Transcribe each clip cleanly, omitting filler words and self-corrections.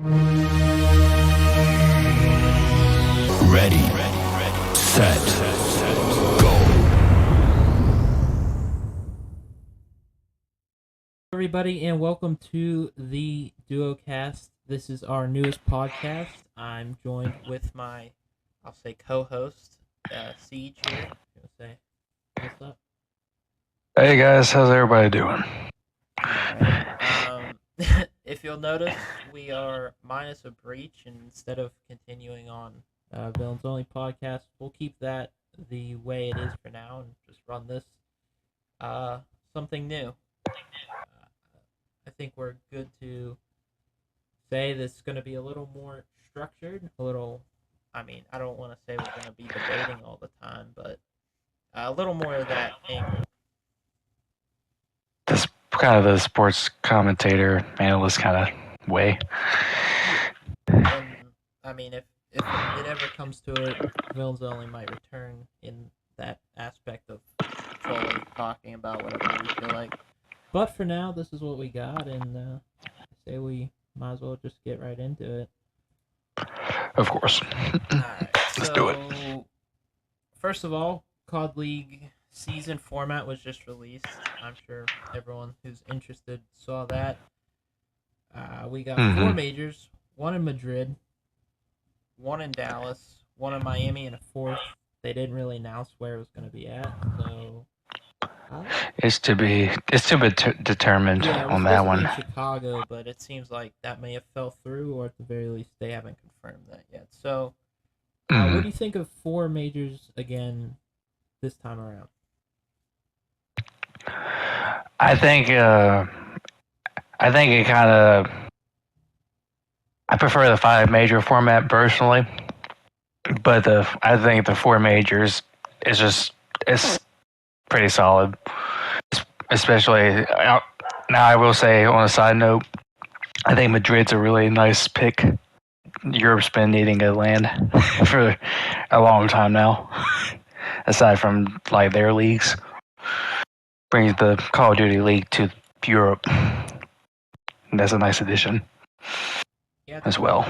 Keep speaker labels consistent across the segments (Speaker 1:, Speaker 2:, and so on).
Speaker 1: Ready, set, go.
Speaker 2: Everybody, and welcome to the Duocast. This is our newest podcast. I'm joined with my, I'll say, co-host, CeeJ here. Gonna say, what's up?
Speaker 3: Hey guys, how's everybody doing?
Speaker 2: Alright. If you'll notice, we are minus a breach, and instead of continuing on Villains Only podcast, we'll keep that the way it is for now and just run this something new. I think we're good to say this is going to be a little more structured, I don't want to say we're going to be debating all the time, but a little more of that angle.
Speaker 3: This kind of the sports commentator, analyst kind of way.
Speaker 2: And, if it ever comes to it, Villains Only might return in that aspect of fully talking about whatever we feel like. But for now, this is what we got, and I say we might as well just get right into it.
Speaker 3: Of course.
Speaker 2: Alright,
Speaker 3: Let's do it.
Speaker 2: First of all, COD League season format was just released. I'm sure everyone who's interested saw that. We got 4 majors, 1 in Madrid, 1 in Dallas, 1 in Miami, and a 4th. They didn't really announce where it was going to be at, so...
Speaker 3: It's to be determined on that one.
Speaker 2: In Chicago, but it seems like that may have fell through, or at the very least, they haven't confirmed that yet. So, what do you think of 4 majors again this time around?
Speaker 3: I think it kind of. I prefer the 5 major format personally, but I think the 4 majors it's pretty solid. Especially now, I will say on a side note, I think Madrid's a really nice pick. Europe's been needing a land for a long time now, aside from like their leagues. Brings the Call of Duty League to Europe. And that's a nice addition.
Speaker 2: Yeah,
Speaker 3: as well.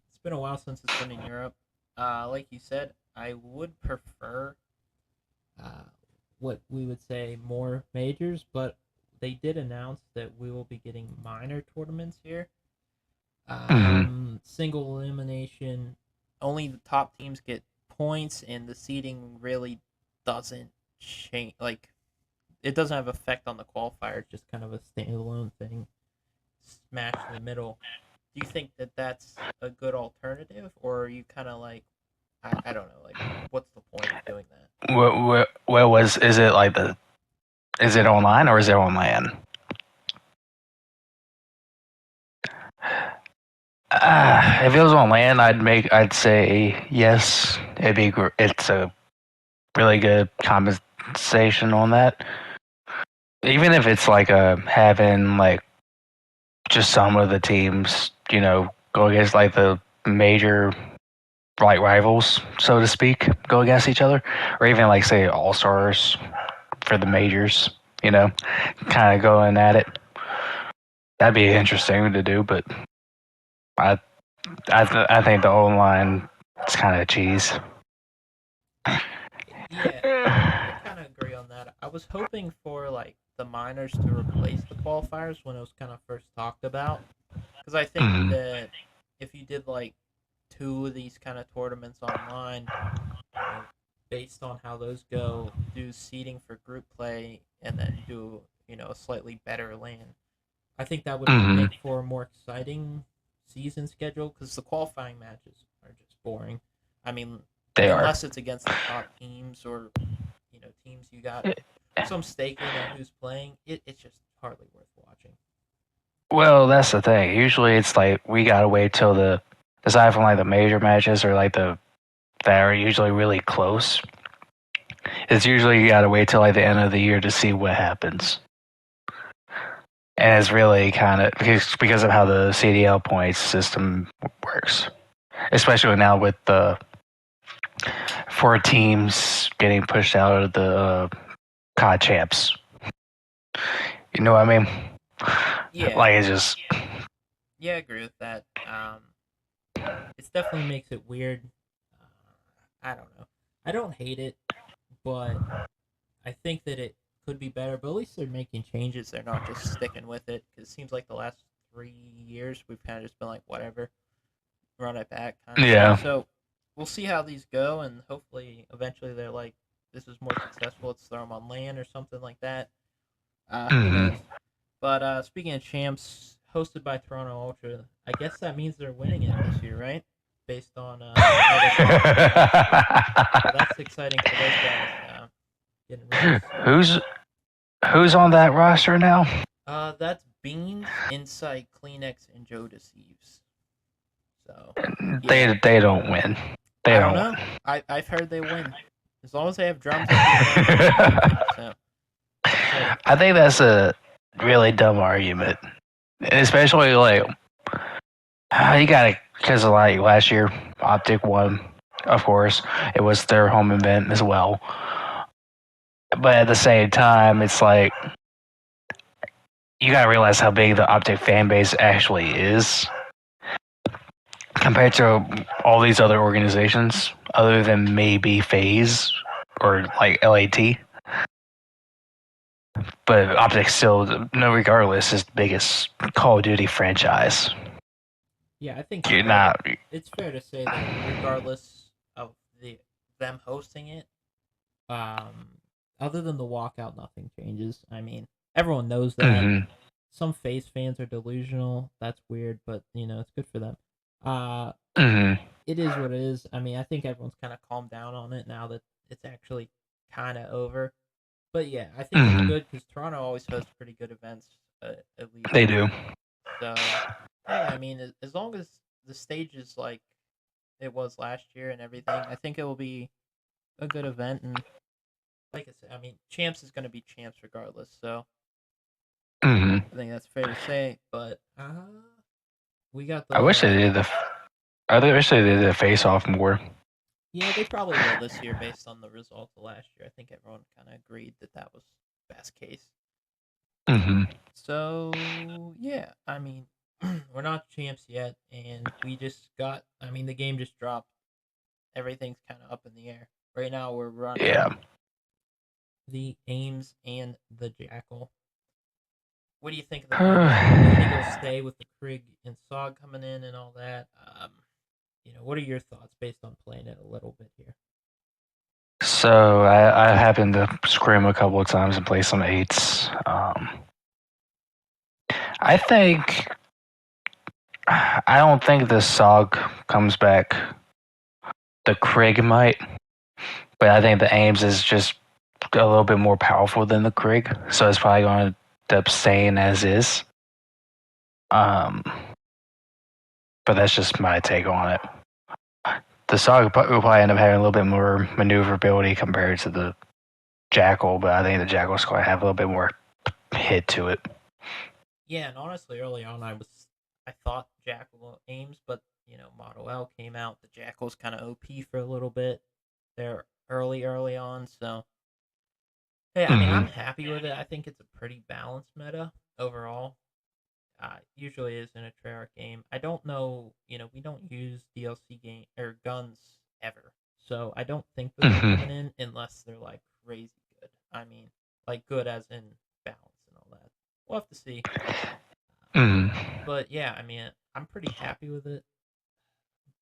Speaker 2: It's been a while since it's been in Europe. Like you said, I would prefer what we would say more majors, but they did announce that we will be getting minor tournaments here. Single elimination, only the top teams get points, and the seeding really doesn't change. Like, it doesn't have effect on the qualifier. It's just kind of a standalone thing, smash in the middle. Do you think that that's a good alternative, or are you kind of like, I don't know, like, what's the point of doing that?
Speaker 3: Is it online or is it on LAN? If it was on LAN, I'd say yes. It's a really good compensation on that. Even if it's like having like just some of the teams, go against like the major like rivals, so to speak, go against each other, or even like say all-stars for the majors, kind of going at it. That'd be interesting to do, but I think the online is kind of cheese.
Speaker 2: Yeah, I kind of agree on that. I was hoping for like the minors to replace the qualifiers when it was kind of first talked about, because I think that if you did like 2 of these kind of tournaments online, based on how those go, do seeding for group play, and then do a slightly better LAN, I think that would make for a more exciting season schedule, because the qualifying matches are just boring. Unless it's against the top teams, or teams you got some stake in who's playing, it's just hardly worth watching.
Speaker 3: Well, that's the thing. Usually it's like we gotta wait till aside from like the major matches or like that are usually really close, it's usually you gotta wait till like the end of the year to see what happens. And it's really kind of because of how the CDL points system works, especially now with the 4 teams getting pushed out of the COD champs. You know what I mean?
Speaker 2: Yeah.
Speaker 3: Like, it's just
Speaker 2: Yeah, I agree with that. It definitely makes it weird. I don't know. I don't hate it, but I think that it could be better. But at least they're making changes. They're not just sticking with it. Because it seems like the last 3 years we've kind of just been like, whatever, run it back kind of thing.
Speaker 3: Yeah.
Speaker 2: So we'll see how these go, and hopefully, eventually, they're like, this is more successful. Let's throw them on land or something like that. Who
Speaker 3: Hmm.
Speaker 2: knows? But speaking of champs, hosted by Toronto Ultra, I guess that means they're winning it this year, right? Based on how they performed last year. So that's exciting for those guys. Getting rings.
Speaker 3: who's who's on that roster now?
Speaker 2: That's Beans, Insight, Kleenex, and Joe Deceives. So, yeah.
Speaker 3: They don't win. They
Speaker 2: I don't
Speaker 3: don't
Speaker 2: know.
Speaker 3: win.
Speaker 2: I've heard they win. As long as they have drums at the event, they should be winning. So, exciting.
Speaker 3: I think that's a really dumb argument, especially like you got to because like last year, Optic won. Of course, it was their home event as well. But at the same time, it's like you gotta realize how big the Optic fan base actually is compared to all these other organizations, other than maybe FaZe or like LAT. But Optic still, no, regardless, is the biggest Call of Duty franchise.
Speaker 2: Yeah, I think
Speaker 3: You're not.
Speaker 2: it's fair to say that regardless of them hosting it, um, other than the walkout, nothing changes. I mean, everyone knows that.
Speaker 3: Mhm.
Speaker 2: Some FaZe fans are delusional. That's weird, but it's good for them. Uh,
Speaker 3: Mhm.
Speaker 2: it is what it is. I mean, I think everyone's kind of calmed down on it now that it's actually kind of over. But yeah, I think it's
Speaker 3: Mhm.
Speaker 2: good because Toronto always hosts pretty good events, at least.
Speaker 3: They do.
Speaker 2: So, hey, I mean, as long as the stage is like it was last year and everything, I think it will be a good event. And like I said, I mean, champs is going to be champs regardless. So
Speaker 3: Mhm.
Speaker 2: I think that's fair to say. But we got
Speaker 3: I wish they
Speaker 2: the
Speaker 3: did the. I wish they did the face off more.
Speaker 2: yeah, they probably will this year based on the results of last year. I think everyone kind of agreed that that was best case.
Speaker 3: Mhm.
Speaker 2: So yeah, I mean, we're not champs yet, and we just got. I mean, the game just dropped. Everything's kind of up in the air right now. We're running
Speaker 3: Yeah.
Speaker 2: the Ames and the Jackal. What do you think of the maps? Do you think it'll stay with the Krig and Sog coming in and all that? What are your thoughts based on playing it a little bit here?
Speaker 3: So I happened to scrim a couple of times and play some eights. I think I don't think the Sog comes back. The Krig might, but I think the Ames is just a little bit more powerful than the Krig, so it's probably going to end up staying as is. Um, but that's just my take on it. The Sog will probably end up having a little bit more maneuverability compared to the Jackal, but I think the Jackal's going to have a little bit more hit to it.
Speaker 2: Yeah, and honestly, early on, I thought Jackal Ames, but Model L came out. The Jackal's kind of OP for a little bit. They're early on, so hey, I mean, I'm
Speaker 3: Mm-hmm.
Speaker 2: happy with it. I think it's a pretty balanced meta overall. Usually is in a Treyarch game. I don't know, we don't use DLC game or guns ever, so I don't think those are
Speaker 3: Mm-hmm.
Speaker 2: coming in unless they're like crazy good. I mean, like good as in balance and all that. We'll have to see.
Speaker 3: Mm-hmm.
Speaker 2: But yeah, I mean, I'm pretty happy with it,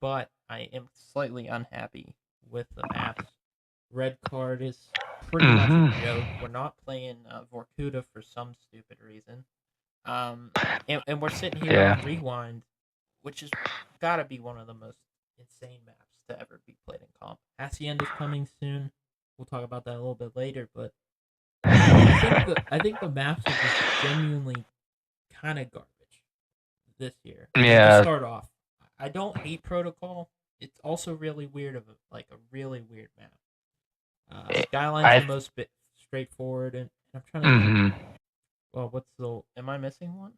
Speaker 2: but I am slightly unhappy with the maps. Red card is pretty much a
Speaker 3: Mm-hmm.
Speaker 2: joke. We're not playing Vorkuta for some stupid reason. Um, and we're sitting here
Speaker 3: Yeah.
Speaker 2: on Rewind, which has got to be one of the most insane maps to ever be played in comp. Hacienda's coming soon. We'll talk about that a little bit later, but I think the maps are just genuinely kind of garbage this year. I mean, to
Speaker 3: Yeah.
Speaker 2: start off, I don't hate Protocol. It's also really weird like a really weird map. Skyline's the
Speaker 3: I.
Speaker 2: most straightforward, and I'm trying to think.
Speaker 3: Mm-hmm.
Speaker 2: Well, what's the? Am I missing one?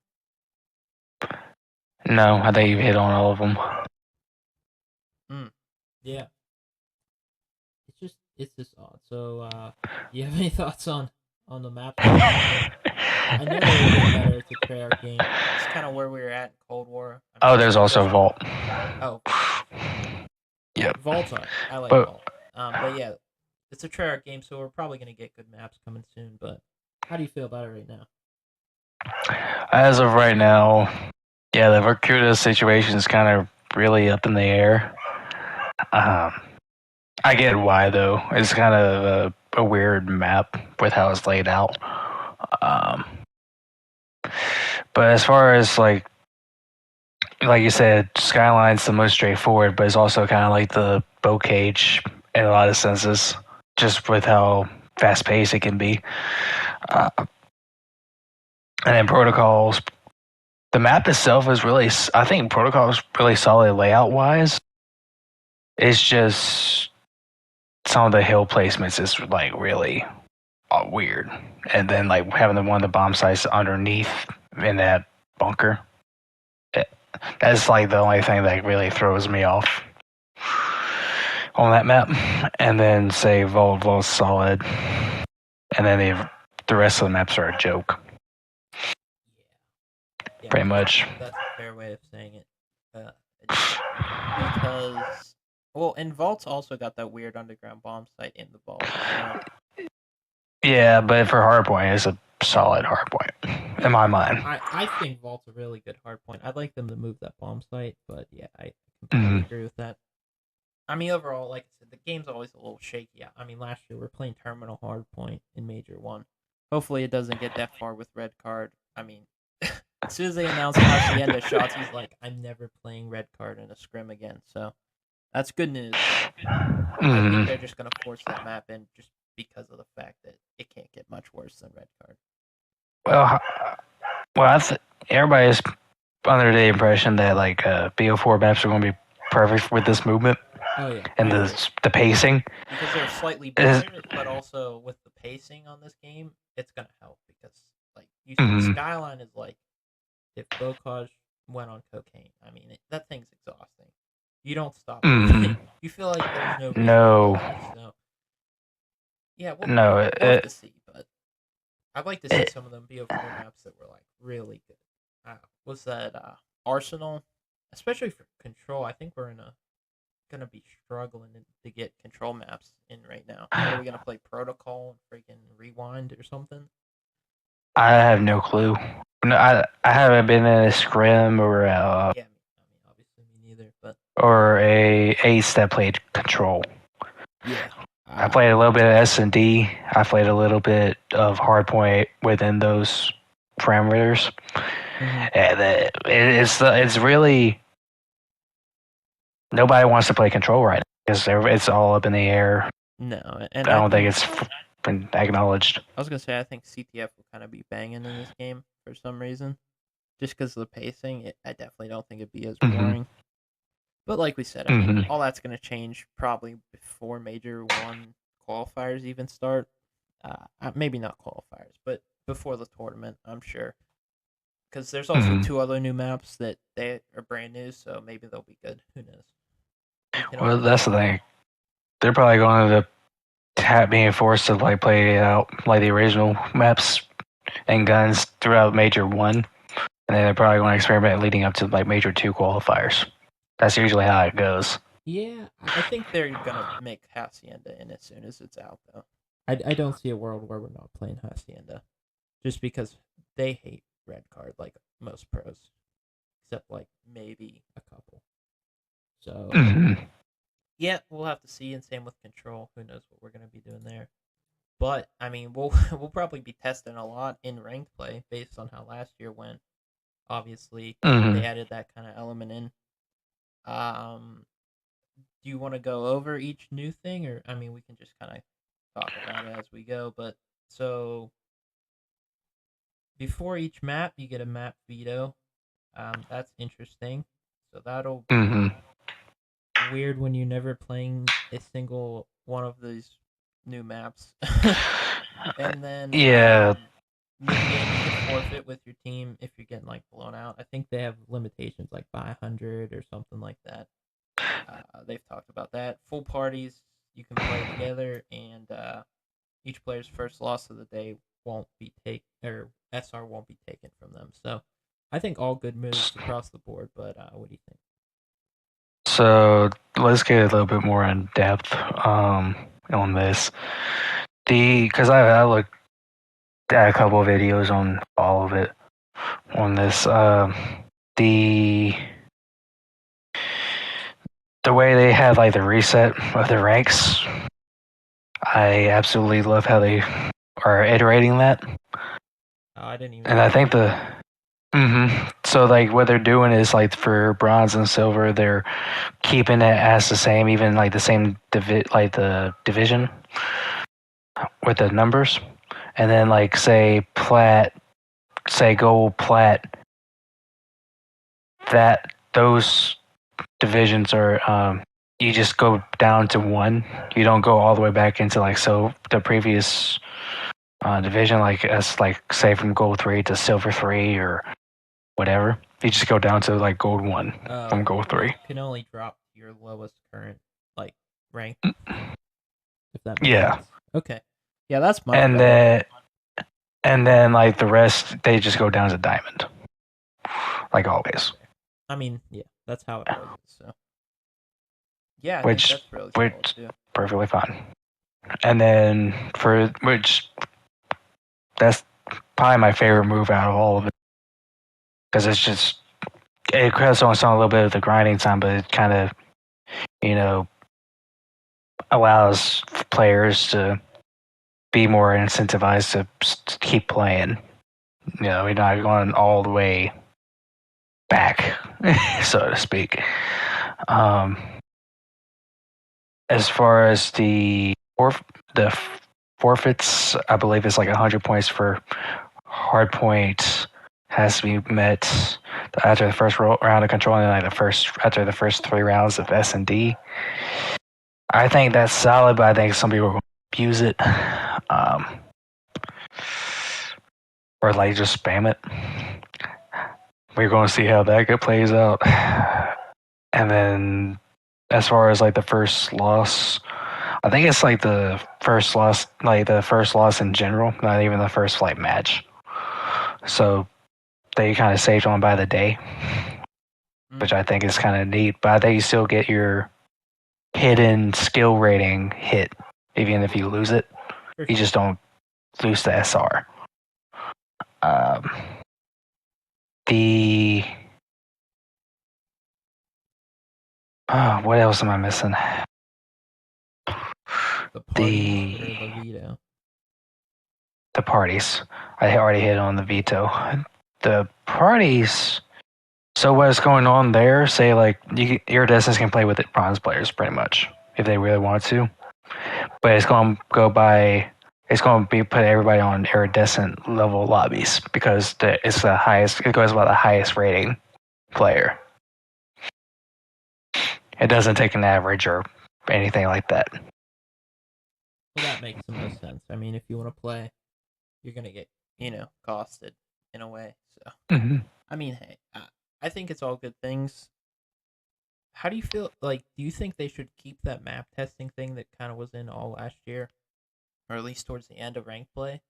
Speaker 3: No, I think you hit on all of them.
Speaker 2: Yeah, it's just odd. So, you have any thoughts on on the map. I know they would get better. It's a Treyarch game. It's kind of where we were at in Cold War. I mean,
Speaker 3: Oh, there's also Vault.
Speaker 2: Oh,
Speaker 3: Yep.
Speaker 2: Vault's alright. I like
Speaker 3: But
Speaker 2: Vault. But yeah, it's a Treyarch game, so we're probably gonna get good maps coming soon. But how do you feel about it right now?
Speaker 3: as of right now, yeah, the Vercuda situation is kind of really up in the air. I get why though. It's kind of a weird map with how it's laid out. Um, but as far as like you said, Skyline's the most straightforward, but it's also kind of like the bow cage in a lot of senses, just with how fast paced it can be. And then Protocols, the map itself is really, I think Protocol is really solid layout wise. It's just some of the hill placements is like really weird. And then like having the one of the bomb sites underneath in that bunker. That's like the only thing that really throws me off on that map. And then say Vault's solid. And then the rest of the maps are a joke.
Speaker 2: Yeah,
Speaker 3: Pretty much.
Speaker 2: That's a fair way of saying it. Because, well, and Vault's also got that weird underground bomb site in the vault. So.
Speaker 3: Yeah, but for hardpoint, it's a solid hardpoint in my mind.
Speaker 2: I think Vault's a really good hardpoint. I'd like them to move that bomb site, but yeah, I completely agree with that. I mean, overall, like I said, the game's always a little shaky. I mean, last year we were playing Terminal Hardpoint in Major 1. Hopefully it doesn't get that far with Red Card. I mean, as soon as they announced Hacienda shots, he's like, I'm never playing Red Card in a scrim again. So that's good news. I think they're just going to force that map in just because of the fact that it can't get much worse than Red Card.
Speaker 3: Well, everybody's under the impression that like BO4 maps are going to be perfect with this movement.
Speaker 2: Oh yeah,
Speaker 3: and the pacing
Speaker 2: because they're slightly better, but also with the pacing on this game, it's going to help because like you said, Skyline is like if Bocage went on cocaine. I mean, that thing's exhausting. You don't stop. You feel like there's no reason to play, so yeah, we'll have to see, but I'd like to see some of them BO4 maps that were like really good. Was that Arsenal, especially for Control? I think we're gonna be struggling to get Control maps in right now. Are we gonna play Protocol and freaking Rewind or something?
Speaker 3: I have no clue. No, I haven't been in a scrim or
Speaker 2: yeah, I mean, obviously me neither, but
Speaker 3: or a ace that played Control.
Speaker 2: Yeah.
Speaker 3: I played a little bit of S&D. I played a little bit of Hardpoint within those parameters. And it's really nobody wants to play Control right now because it's all up in the air.
Speaker 2: No, and
Speaker 3: I don't think it's been acknowledged.
Speaker 2: I was gonna say I think CTF will kind of be banging in this game for some reason, just because of the pacing. I definitely don't think it'd be as boring. But like we said, I mean, all that's gonna change probably before Major 1 qualifiers even start. Maybe not qualifiers, but before the tournament, I'm sure. Because there's also 2 other new maps that they are brand new, so maybe they'll be good. Who knows?
Speaker 3: Well, that's the thing. They're probably going to being forced to like play out like the original maps and guns throughout Major 1, and then they're probably going to experiment leading up to like Major 2 qualifiers. That's usually how it goes.
Speaker 2: Yeah, I think they're gonna make Hacienda in as soon as it's out, though. I don't see a world where we're not playing Hacienda, just because they hate Red Card like most pros, except like maybe a couple. So yeah, we'll have to see, and same with Control. Who knows what we're gonna be doing there? But I mean, we'll probably be testing a lot in ranked play based on how last year went. Obviously, they added that kind of element in. Do you want to go over each new thing, or I mean, we can just kind of talk about it as we go. But so before each map, you get a map veto. That's interesting. So that'll be weird when you're never playing a single one of these new maps. And then mid game you can forfeit with your team if you're getting like blown out. I think they have limitations like by 100 or something like that. They've talked about that. Full parties you can play together, and each player's first loss of the day won't be SR won't be taken from them. So I think all good moves across the board. But what do you think?
Speaker 3: So let's get a little bit more in depth on this. Because I looked at a couple of videos on all of it on this. The the way they have like the reset of the ranks, I absolutely love how they are iterating that.
Speaker 2: Oh, I didn't even.
Speaker 3: And I think so like what they're doing is like for bronze and silver, they're keeping it as the same, even like the same the division with the numbers. And then like say gold, plat, that those divisions are you just go down to one. You don't go all the way back into like the previous division, like as like say from gold 3 to silver 3 or whatever. You just go down to like gold 1 from gold 3.
Speaker 2: You can only drop to your lowest current like rank. If that makes
Speaker 3: Yeah.
Speaker 2: sense. Okay. Yeah, that's much
Speaker 3: And
Speaker 2: better.
Speaker 3: then like the rest, they just go down to diamond, like always.
Speaker 2: I mean, yeah, that's how it was. So yeah, I
Speaker 3: Which
Speaker 2: think that's really solid too.
Speaker 3: perfectly fine. And then that's probably my favorite move out of all of it, because it cuts on a little bit of the grinding time, but it kind of allows players to be more incentivized to keep playing. We're not going all the way back, so to speak. As far as the forfeits, I believe it's like 100 points for hard point has to be met after the first round of control, and like after the first 3 rounds of S&D. I think that's solid, but I think some people are going to abuse it, or like just spam it. We're going to see how that plays out. And then as far as like the first loss, I think it's like the first loss in general, not even the first like match. So they kind of saved on by the day, which I think is kind of neat. But I think you still get your hidden skill rating hit, even if you lose it. You just don't lose the SR. What else am I missing?
Speaker 2: The parties or the veto?
Speaker 3: The parties. I already hit on the veto. The parties. So what's going on there? Say like iridescents can play with it, bronze players pretty much if they really want to, but it's going to go by. It's going to be put everybody on iridescent level lobbies because it's the highest. It goes by the highest rating player. It doesn't take an average or anything like that.
Speaker 2: Well, that makes the most sense. I mean, if you want to play, you're gonna get costed in a way. So I mean, hey, I think it's all good things. How do you feel? Like, do you think they should keep that map testing thing that kind of was in all last year, or at least towards the end of rank play,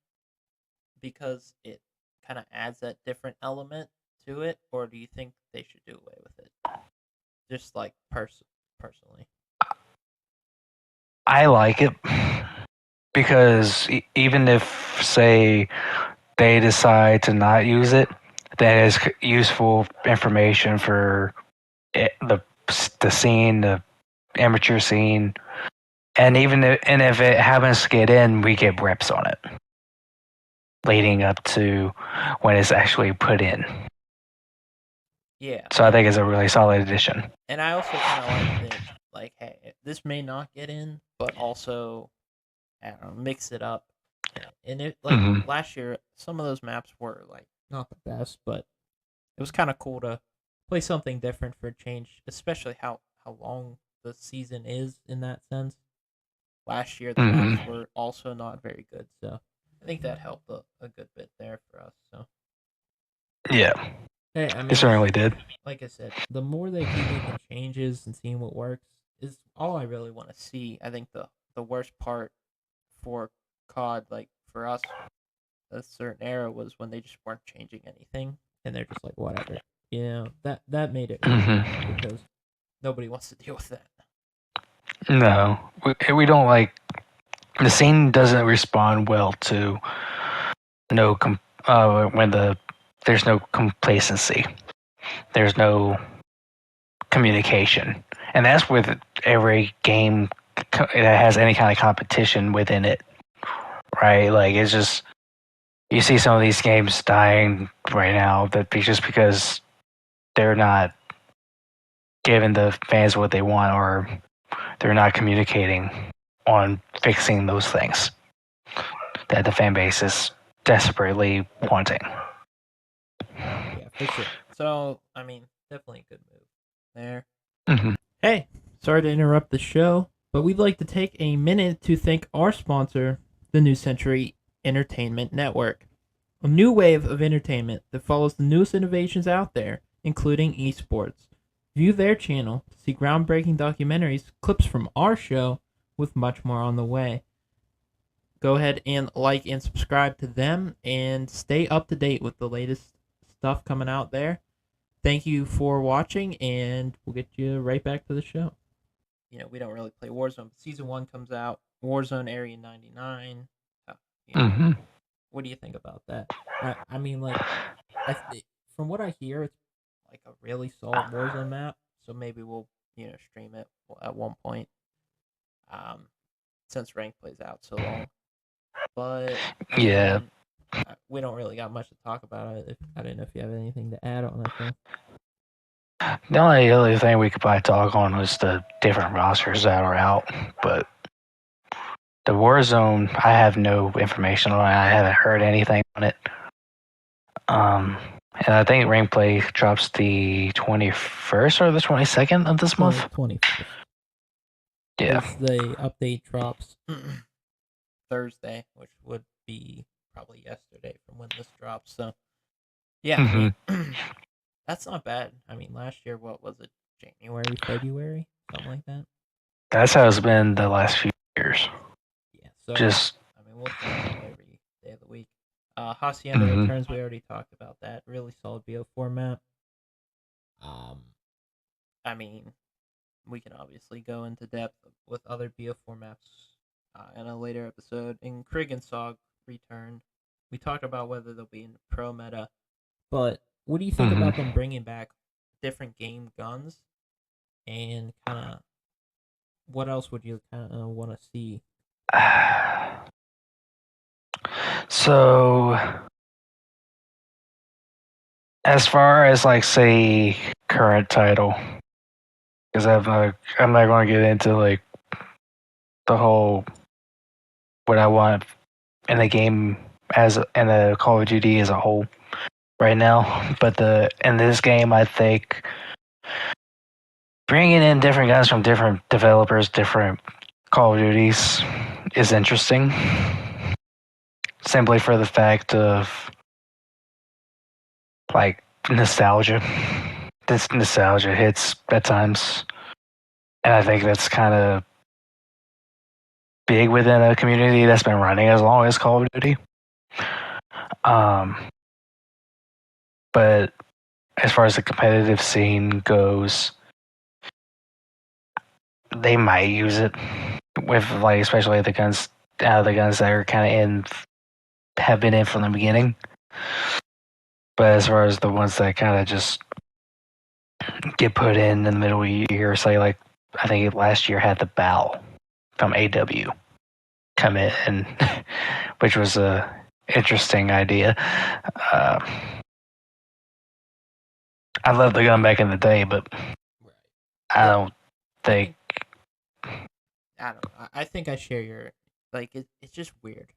Speaker 2: because it kind of adds that different element to it, or do you think they should do away with it? Just like personally.
Speaker 3: I like it because even if, say, they decide to not use it, that is useful information for the scene, the amateur scene, and if it happens to get in, we get reps on it, leading up to when it's actually put in.
Speaker 2: Yeah.
Speaker 3: So I think it's a really solid addition.
Speaker 2: And I also kind of like that. Like, hey, this may not get in, but also, I don't know, mix it up. And it last year, some of those maps were like not the best, but it was kind of cool to play something different for a change, especially how long the season is in that sense. Last year, the maps were also not very good, so I think that helped a good bit there for us. So
Speaker 3: yeah,
Speaker 2: hey, I mean,
Speaker 3: it certainly did.
Speaker 2: Like I said, the more they keep making changes and seeing what works is all I really want to see. I think the worst part for COD, like for us, a certain era was when they just weren't changing anything, and they're just like whatever. You know, that made it really bad because nobody wants to deal with that.
Speaker 3: No, we don't like the scene doesn't respond well to when there's no complacency, there's no communication, and that's with every game that has any kind of competition within it, right? Like it's just you see some of these games dying right now just because they're not giving the fans what they want or they're not communicating on fixing those things that the fan base is desperately wanting.
Speaker 2: Yeah, for sure. So, I mean, definitely a good move there.
Speaker 3: Mm-hmm.
Speaker 2: Hey, sorry to interrupt the show, but we'd like to take a minute to thank our sponsor, the New Century Entertainment Network, a new wave of entertainment that follows the newest innovations out there, including esports. View their channel to see groundbreaking documentaries, clips from our show, with much more on the way. Go ahead and like and subscribe to them and stay up to date with the latest stuff coming out there. Thank you for watching, and we'll get you right back to the show. You know, we don't really play Warzone, but Season 1 comes out, Warzone Area 99. You know,
Speaker 3: Mm-hmm.
Speaker 2: what do you think about that? I mean, like, from what I hear, it's like a really solid Warzone map, so maybe we'll, stream it at one point, since rank plays out so long. But, I mean, we don't really got much to talk about it. I didn't know if you have anything to add on that, though.
Speaker 3: The only other thing we could probably talk on was the different rosters that are out, but the Warzone, I have no information on it. I haven't heard anything on it. And I think rank play drops the 21st or the 22nd of this month.
Speaker 2: 21st.
Speaker 3: Yeah.
Speaker 2: The update drops Thursday, which would be probably yesterday from when this drops. So, yeah, I mean, that's not bad. I mean, last year, what was it? January, February, something like that.
Speaker 3: That's how it's been the last few years.
Speaker 2: Yeah. So, I mean, we'll see every day of the week. Hacienda Returns, we already talked about that. Really solid BO4 map. I mean, we can obviously go into depth with other BO4 maps in a later episode. In Krieg and Sog Return, we talked about whether they'll be in the pro meta. But what do you think about them bringing back different game guns? And kind of, what else would you kind of want to see?
Speaker 3: So, as far as like say current title, because I'm not going to get into like the whole what I want in the game in the Call of Duty as a whole right now. But in this game, I think bringing in different guns from different developers, different Call of Duties is interesting. Simply for the fact of like nostalgia. This nostalgia hits at times, and I think that's kind of big within a community that's been running as long as Call of Duty. But as far as the competitive scene goes, they might use it with like especially the guns that are kind of have been in from the beginning. But as far as the ones that kind of just get put in the middle of the year, say like I think last year had the Bow from AW come in, and which was a interesting idea. I loved the gun back in the day, but I don't think.
Speaker 2: I don't know. I think I share your it's just weird.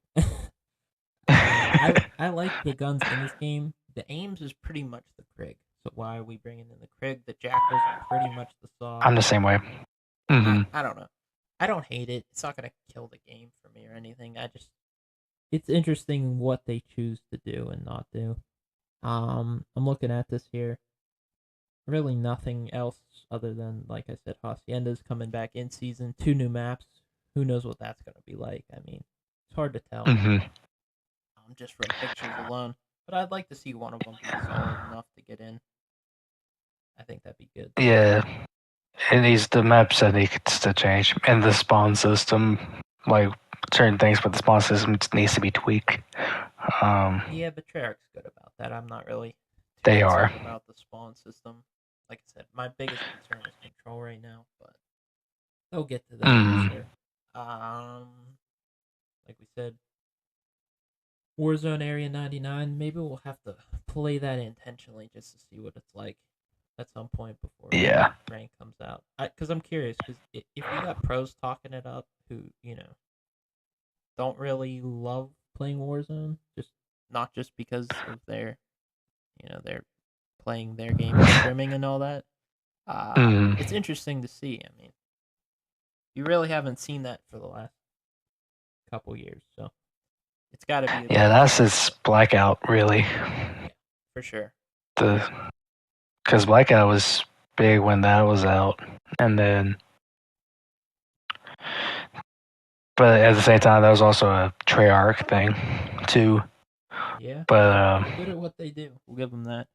Speaker 2: I like the guns in this game. The Ames is pretty much the Krieg. So why are we bringing in the Krieg? The Jackal's pretty much the Saw.
Speaker 3: I'm the same way.
Speaker 2: I don't know. I don't hate it. It's not gonna kill the game for me or anything. It's interesting what they choose to do and not do. I'm looking at this here. Really nothing else other than, like I said, Hacienda's coming back in season, 2 new maps. Who knows what that's gonna be like? I mean, it's hard to tell. just from pictures alone. But I'd like to see one of them be solid enough to get in. I think that'd be good.
Speaker 3: Yeah, it needs the maps that needs to change, and the spawn system, like certain things with the spawn system needs to be tweaked.
Speaker 2: Yeah, but Treyarch's good about that. I'm not really too
Speaker 3: They
Speaker 2: concerned
Speaker 3: are.
Speaker 2: about the spawn system. Like I said, my biggest concern is control right now, but they'll get to that, I'm sure. Like we said, Warzone Area 99. Maybe we'll have to play that intentionally just to see what it's like at some point before
Speaker 3: Yeah.
Speaker 2: rank comes out. Because I'm curious. Because if you got pros talking it up who don't really love playing Warzone, just not just because of they're playing their game and streaming and all that. It's interesting to see. I mean, you really haven't seen that for the last couple years, so it's got to be a
Speaker 3: Yeah,
Speaker 2: good
Speaker 3: that's his Blackout, really.
Speaker 2: yeah, for sure.
Speaker 3: Because Blackout was big when that was out, and then, but at the same time, that was also a Treyarch thing, too.
Speaker 2: Yeah,
Speaker 3: But
Speaker 2: they're good at what they do. We'll give them that.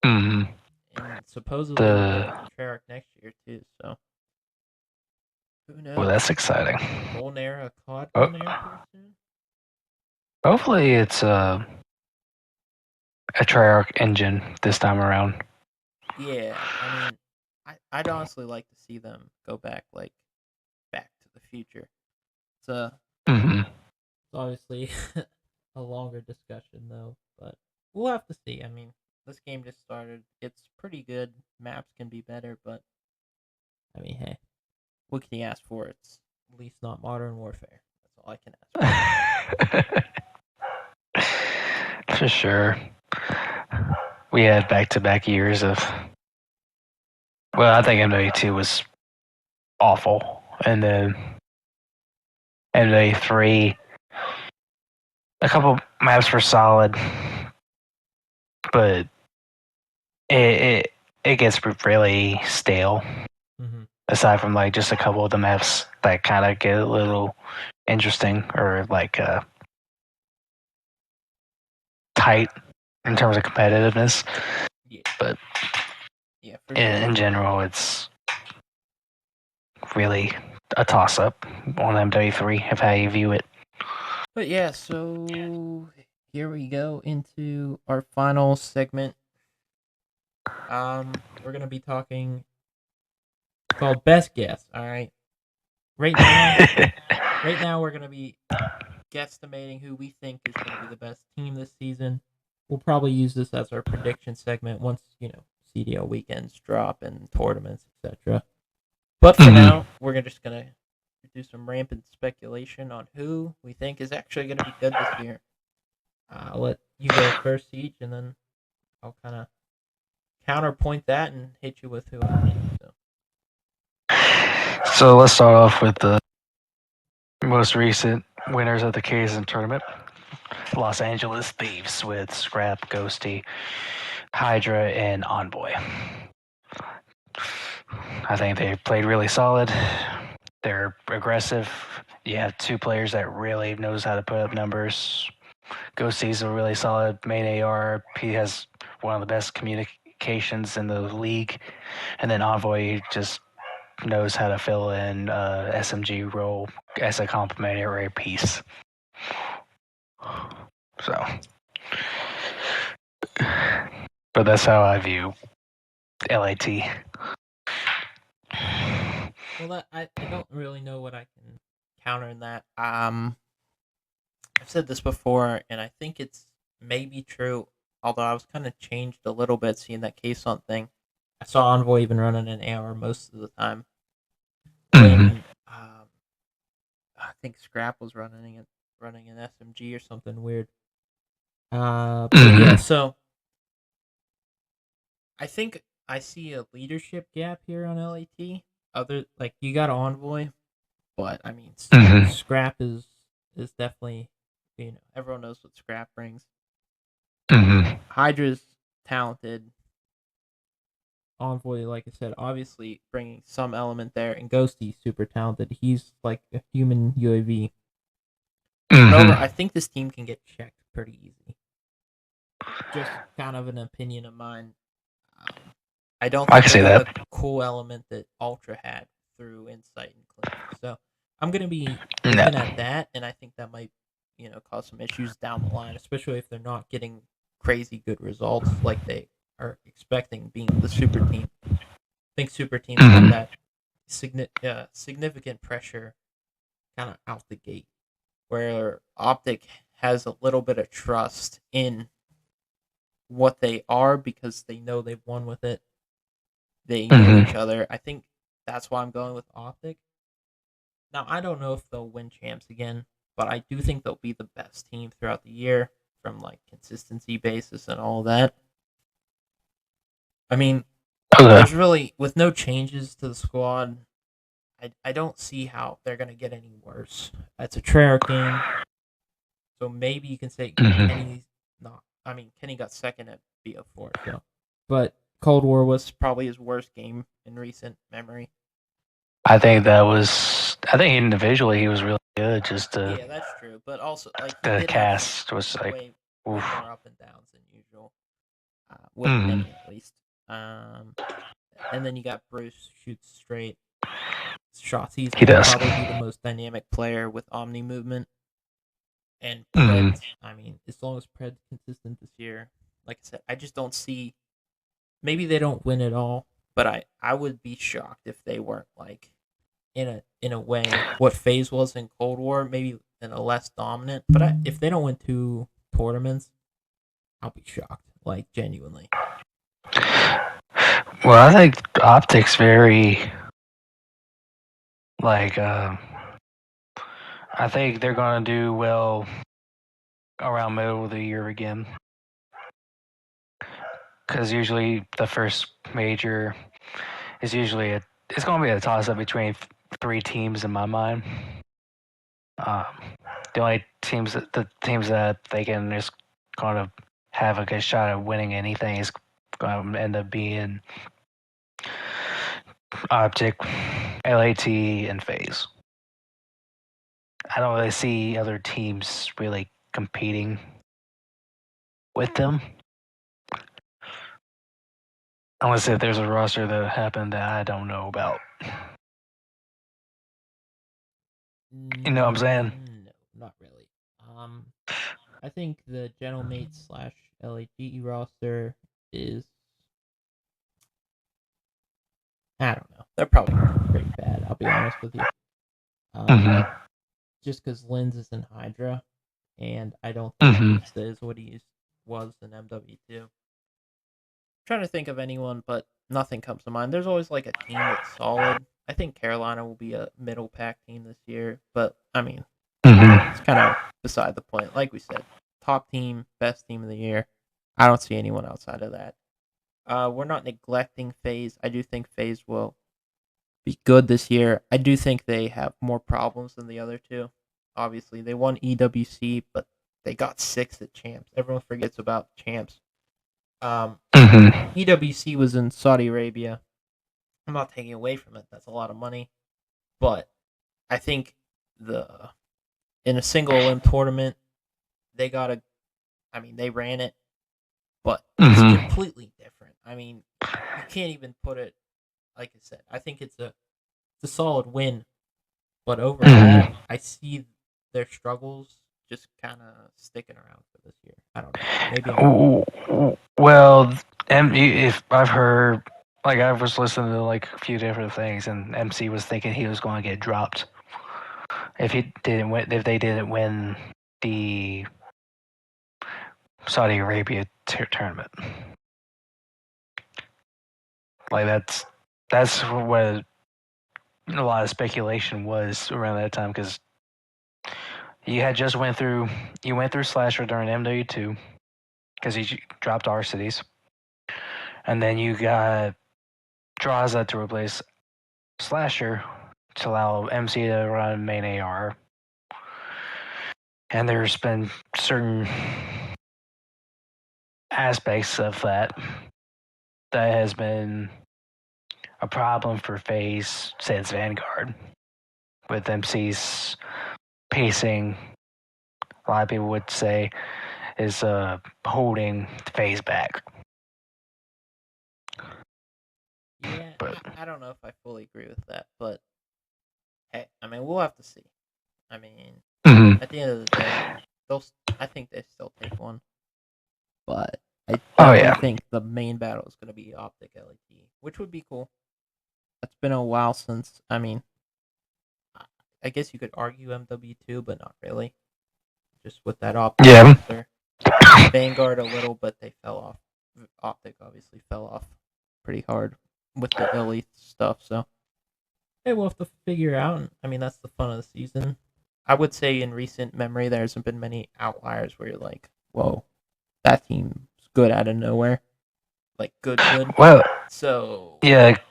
Speaker 3: mm,
Speaker 2: And supposedly we're getting
Speaker 3: the
Speaker 2: Treyarch next year too. So who
Speaker 3: well,
Speaker 2: knows?
Speaker 3: that's exciting.
Speaker 2: Golden Era, COD
Speaker 3: Oh,
Speaker 2: Golden Era here soon.
Speaker 3: hopefully, it's a Treyarch engine this time around.
Speaker 2: Yeah, I mean, I'd honestly like to see them go back like Back to the Future. It's
Speaker 3: Hmm.
Speaker 2: it's obviously a longer discussion though, but we'll have to see. I mean, this game just started. It's pretty good. Maps can be better, but I mean, hey, what can you ask for? It's at least not Modern Warfare. That's all I can ask for.
Speaker 3: For sure. We had back-to-back years of. Well, I think MW2 was awful, and then MW3, a couple maps were solid, but it gets really stale.
Speaker 2: Mm-hmm.
Speaker 3: Aside from like just a couple of the maps that kind of get a little interesting or like tight in terms of competitiveness,
Speaker 2: Yeah,
Speaker 3: but
Speaker 2: yeah, for sure.
Speaker 3: in general, it's really a toss-up on MW3 of how you view it.
Speaker 2: But yeah, so here we go into our final segment. We're gonna be talking. It's called Best Guess. All right. Right now, right now we're gonna be guesstimating who we think is gonna be the best team this season. We'll probably use this as our prediction segment once CDL weekends drop and tournaments, etc. But for now, we're just gonna do some rampant speculation on who we think is actually gonna be good this year. I'll let you go first, CeeJ, and then I'll kind of counterpoint that and hit you with who I think.
Speaker 3: So let's start off with the most recent winners of the Kaizen tournament. Los Angeles Thieves with Scrap, Ghosty, Hydra, and Envoy. I think they played really solid. They're aggressive. You have two players that really knows how to put up numbers. Ghosty's a really solid main AR. He has one of the best communications in the league. And then Envoy just knows how to fill in SMG role as a complementary piece. So, but that's how I view LAT.
Speaker 2: Well, I don't really know what I can counter in that. I've said this before, and I think it's maybe true. Although I was kind of changed a little bit seeing that Kson thing. I saw Envoy even running an AR most of the time. When I think Scrap was running an SMG or something weird. But yeah, so I think I see a leadership gap here on LAT. Other like you got Envoy, but I mean Scrap is definitely everyone knows what Scrap brings. Hydra's talented. Envoy, like I said, obviously bringing some element there, and Ghosty super talented. He's like a human UAV. However, I think this team can get checked pretty easy. Just kind of an opinion of mine. I don't
Speaker 3: I
Speaker 2: think
Speaker 3: can
Speaker 2: they
Speaker 3: see
Speaker 2: have
Speaker 3: that.
Speaker 2: the cool element that Ultra had through Insight and Cleaning. So I'm going to be
Speaker 3: No.
Speaker 2: looking at that, and I think that might, cause some issues down the line, especially if they're not getting crazy good results like they are expecting being the super team. I think super teams have that significant pressure kind of out the gate, where Optic has a little bit of trust in what they are because they know they've won with it. They know each other. I think that's why I'm going with Optic. Now, I don't know if they'll win champs again, but I do think they'll be the best team throughout the year from like consistency basis and all that. I mean, there's really with no changes to the squad, I don't see how they're gonna get any worse. It's a Treyarch game, so maybe you can say Kenny's not. I mean, Kenny got second at BO4, so but Cold War was probably his worst game in recent memory.
Speaker 3: I think that was. I think individually he was really good. Just
Speaker 2: Yeah, that's true. But also, like he
Speaker 3: the
Speaker 2: did have
Speaker 3: cast was like,
Speaker 2: way
Speaker 3: oof.
Speaker 2: more up and downs than usual. With Kenny at least. And then you got Bruce shoots straight. Shotzi's
Speaker 3: He
Speaker 2: gonna
Speaker 3: does.
Speaker 2: probably be the most dynamic player with Omni movement. And
Speaker 3: Mhm.
Speaker 2: Pred, I mean, as long as Pred's consistent this year, like I said, I just don't see. Maybe they don't win it all, but I would be shocked if they weren't like in a way what FaZe was in Cold War, maybe in a less dominant. But if they don't win 2 tournaments, I'll be shocked, like genuinely.
Speaker 3: Well, I think Optics very like. I think they're gonna do well around middle of the year again, because usually the first major is usually it's gonna be a toss up between 3 teams in my mind. Um, the only the teams that they can just kind of have a good shot at winning anything is going to end up being Optic, LAT, and FaZe. I don't really see other teams really competing with them. Unless if there's a roster that happened that I don't know about. You know what I'm saying?
Speaker 2: No, not really. I think the Gentlemate slash LAGE roster is, I don't know. They're probably gonna be pretty bad. I'll be honest with you.
Speaker 3: Mm-hmm.
Speaker 2: Just because Linz is in Hydra, and I don't think
Speaker 3: Mm-hmm.
Speaker 2: Vista is what he was in MW2. Trying to think of anyone, but nothing comes to mind. There's always like a team that's solid. I think Carolina will be a middle pack team this year, but I mean,
Speaker 3: Mm-hmm.
Speaker 2: it's kind of beside the point. Like we said, top team, best team of the year. I don't see anyone outside of that. We're not neglecting FaZe. I do think FaZe will be good this year. I do think they have more problems than the other two. Obviously, they won EWC, but they got sixth at champs. Everyone forgets about champs.
Speaker 3: Mm-hmm.
Speaker 2: EWC was in Saudi Arabia. I'm not taking away from it. That's a lot of money, but I think the in a single limb tournament they got a. I mean, they ran it, but it's
Speaker 3: Mm-hmm.
Speaker 2: completely different. I mean, you can't even put it like I said. I think it's a solid win, but overall,
Speaker 3: Mm-hmm.
Speaker 2: I see their struggles just kind of sticking around for this year. I don't know. Maybe I'm wrong.
Speaker 3: Well, if I've heard, like I was listening to like a few different things, and MC was thinking he was going to get dropped if he didn't win. If they didn't win the Saudi Arabia tournament, like that's what a lot of speculation was around that time because you had just went through Slasher during MW2 because he dropped our cities, and then you got Draza to replace Slasher to allow MC to run main AR. And there's been certain aspects of that has been a problem for FaZe since Vanguard with MC's pacing a lot of people would say, is holding FaZe back.
Speaker 2: Yeah,
Speaker 3: But
Speaker 2: I don't know if I fully agree with that, but hey, I mean, we'll have to see. I mean,
Speaker 3: mhm.
Speaker 2: at the end of the day, I think they still take one, but I
Speaker 3: Oh
Speaker 2: definitely
Speaker 3: yeah,
Speaker 2: think the main battle is going to be Optic LET, which would be cool. It's been a while since. I mean, I guess you could argue MW2, but not really. Just with that Optic
Speaker 3: yeah,
Speaker 2: roster. Vanguard a little, but they fell off. Optic obviously fell off pretty hard with the elite stuff. So hey, we'll have to figure out. I mean, that's the fun of the season. I would say in recent memory, there hasn't been many outliers where you're like, "Whoa, that team's good out of nowhere." Like good.
Speaker 3: well,
Speaker 2: So
Speaker 3: yeah.
Speaker 2: I don't know.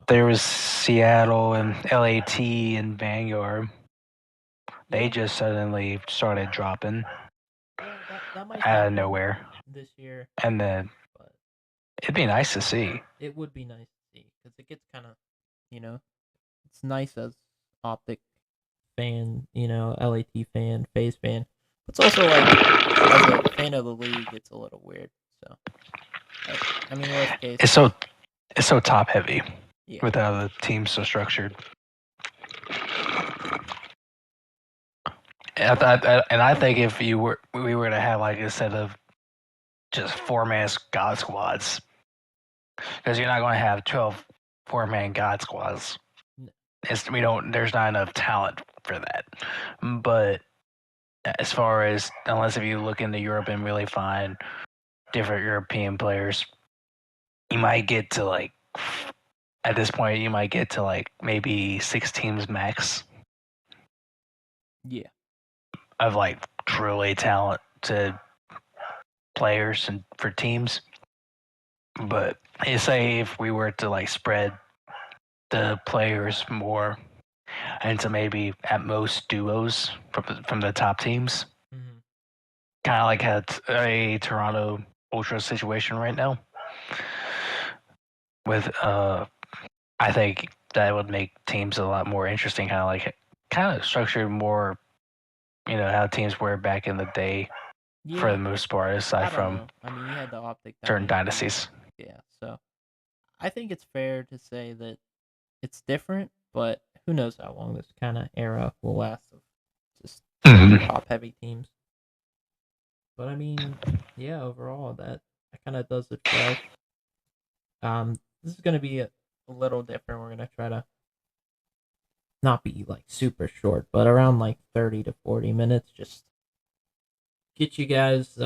Speaker 3: There was Seattle and LAT and Vanguard. They
Speaker 2: Yeah,
Speaker 3: just suddenly started dropping
Speaker 2: yeah, that might
Speaker 3: out of
Speaker 2: happen
Speaker 3: nowhere,
Speaker 2: this year,
Speaker 3: and then
Speaker 2: but
Speaker 3: it'd be nice to see.
Speaker 2: it would be nice to see because it gets kind of, you know, it's nice as Optic fan, LAT fan, FaZe fan. It's also like as a fan of the league, it's a little weird. So, hey, I mean, worst case,
Speaker 3: It's so it's so top heavy
Speaker 2: yeah,
Speaker 3: with how the team's so structured. And I think if we were to have like instead of just 4-man God squads, because you're not going to have 12 4-man God squads.
Speaker 2: N-
Speaker 3: There's not enough talent for that. But as far as unless if you look into Europe and really find different European players, you might get to like at this point you might get to like maybe 6 teams max
Speaker 2: yeah,
Speaker 3: of like truly talented players and for teams. But you say if we were to like spread the players more into maybe at most duos from the top teams,
Speaker 2: hmm
Speaker 3: kind of like a Toronto Ultra situation right now. With I think that would make teams a lot more interesting, kind of structured more. How teams were back in the day for the
Speaker 2: yeah.
Speaker 3: most part, aside
Speaker 2: I don't
Speaker 3: from
Speaker 2: know. I mean, you had the Optic
Speaker 3: certain
Speaker 2: Dynasty,
Speaker 3: dynasties.
Speaker 2: yeah. So I think it's fair to say that it's different, but who knows how long this kind of era will last of just
Speaker 3: Mhm.
Speaker 2: top heavy teams. But I mean, yeah, overall that kind of does it for us. This is gonna be a little different. We're gonna try to not be like super short, but around like 30 to 40 minutes. Just get you guys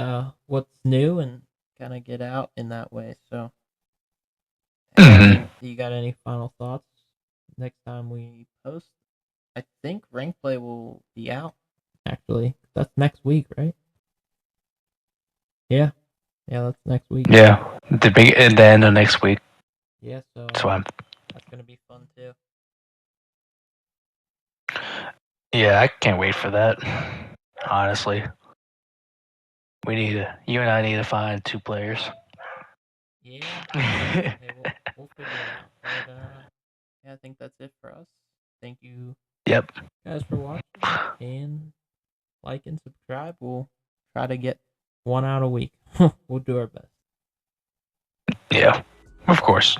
Speaker 2: what's new and kind of get out in that way. So, hey, I
Speaker 3: Mhm.
Speaker 2: mean, do you got any final thoughts next time we post? I think rank play will be out. Actually, that's next week, right? Yeah, yeah, that's next week.
Speaker 3: Yeah, at the end of next week.
Speaker 2: Yeah,
Speaker 3: So
Speaker 2: so that's gonna be fun too.
Speaker 3: yeah, I can't wait for that. Honestly, you and I need to find 2 players.
Speaker 2: Yeah, hey, we'll figure it out. But yeah, I think that's it for us. Thank you
Speaker 3: Yep.
Speaker 2: guys for watching and like and subscribe. We'll try to get one out a week. We'll do our best.
Speaker 3: Yeah. Of course.